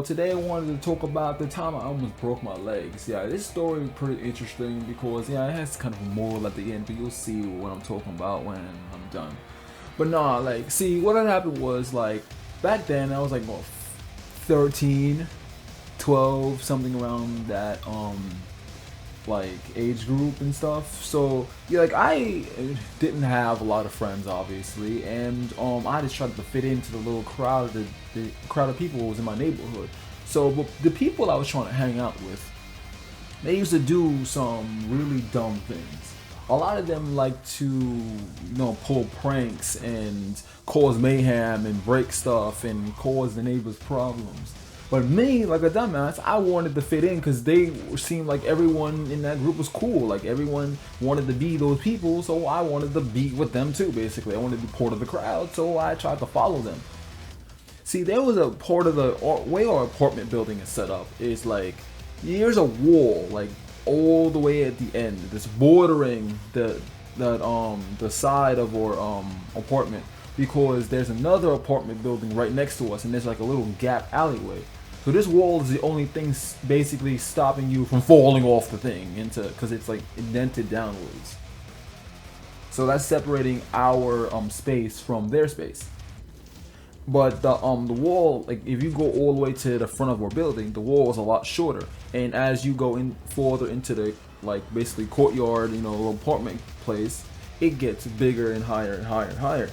today I wanted to talk about the time I almost broke my legs. Yeah, this story is pretty interesting because yeah, it has kind of a moral at the end, but you'll see what I'm talking about when I'm done. But nah, like, see, what had happened was, like, back then I was like, what, 13, 12, something around that like age group and stuff. So yeah, like I didn't have a lot of friends obviously, and I just tried to fit into the little crowd, the crowd of people who was in my neighborhood. So but the people I was trying to hang out with, they used to do some really dumb things. A lot of them like to, pull pranks and cause mayhem and break stuff and cause the neighbors problems. But me, like a dumbass, I wanted to fit in because they seemed like everyone in that group was cool. Like everyone wanted to be those people, so I wanted to be with them too, basically. I wanted to be part of the crowd, so I tried to follow them. See, there was a part of the way our apartment building is set up is like, there's a wall, like all the way at the end, that's bordering the side of our apartment, because there's another apartment building right next to us, and there's like a little gap alleyway. So this wall is the only thing basically stopping you from falling off the thing because it's like indented downwards. So that's separating our space from their space. But the wall, like if you go all the way to the front of our building, the wall is a lot shorter. And as you go in further into the like basically courtyard, apartment place, it gets bigger and higher and higher and higher.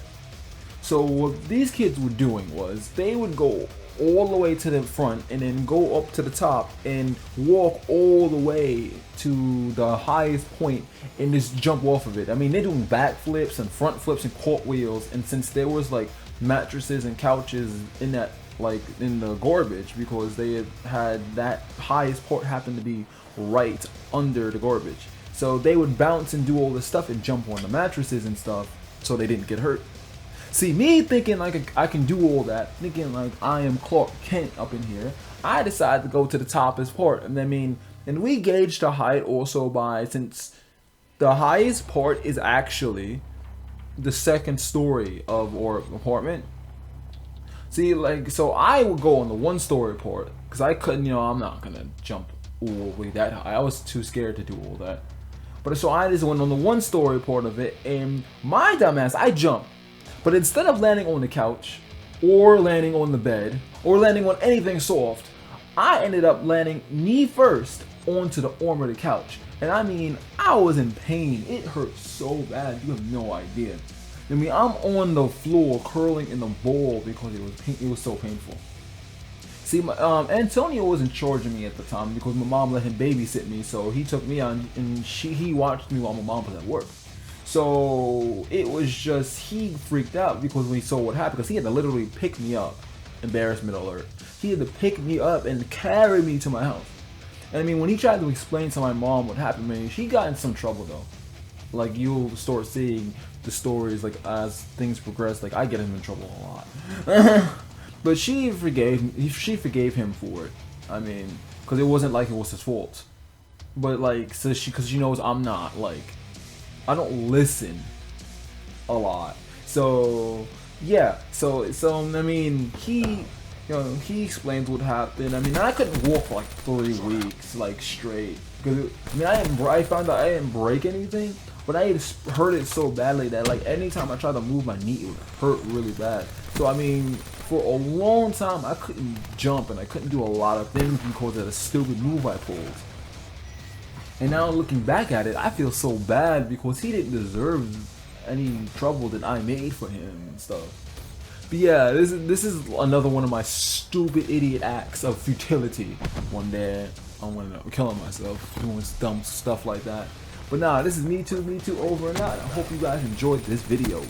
So what these kids were doing was they would go all the way to the front and then go up to the top and walk all the way to the highest point and just jump off of it. I mean, they're doing backflips and front flips and cartwheels, and since there was like mattresses and couches in that, like in the garbage, because they had that highest part happened to be right under the garbage, so they would bounce and do all this stuff and jump on the mattresses and stuff so they didn't get hurt. See, me thinking like I can do all that, thinking like I am Clark Kent up in here, I decided to go to the toppest part. And I mean, and we gauged the height also by, since the highest part is actually the second story of our apartment. See, like, so I would go on the 1-story part because I couldn't, I'm not gonna jump all the way that high. I was too scared to do all that. But so I just went on the 1-story part of it, and my dumbass, I jumped. But instead of landing on the couch, or landing on the bed, or landing on anything soft, I ended up landing knee first onto the arm of the couch. And I mean, I was in pain. It hurt so bad, you have no idea. I mean, I'm on the floor curling in the ball because it was so painful. See, Antonio was in charge of me at the time because my mom let him babysit me, so he took me on and he watched me while my mom was at work. So it was just, he freaked out because when he saw what happened, because he had to literally pick me up. Embarrassment alert. He had to pick me up and carry me to my house. And I mean, when he tried to explain to my mom what happened, man, she got in some trouble though. Like, you'll start seeing the stories, like, as things progress, like, I get him in trouble a lot. But she forgave him for it. I mean, because it wasn't like it was his fault. But, like, so because she knows I'm not, like, I don't listen a lot. So yeah, so I mean, he explained what happened. I mean, I couldn't walk for like 3 weeks like straight because I found out I didn't break anything, but I had hurt it so badly that like anytime I tried to move my knee, it would hurt really bad. So I mean, for a long time I couldn't jump and I couldn't do a lot of things because of the stupid move I pulled. And now looking back at it, I feel so bad because he didn't deserve any trouble that I made for him and stuff. But yeah, this is another one of my stupid idiot acts of futility. One day I'm killing myself doing dumb stuff like that. But nah, this is me too over and out. I hope you guys enjoyed this video.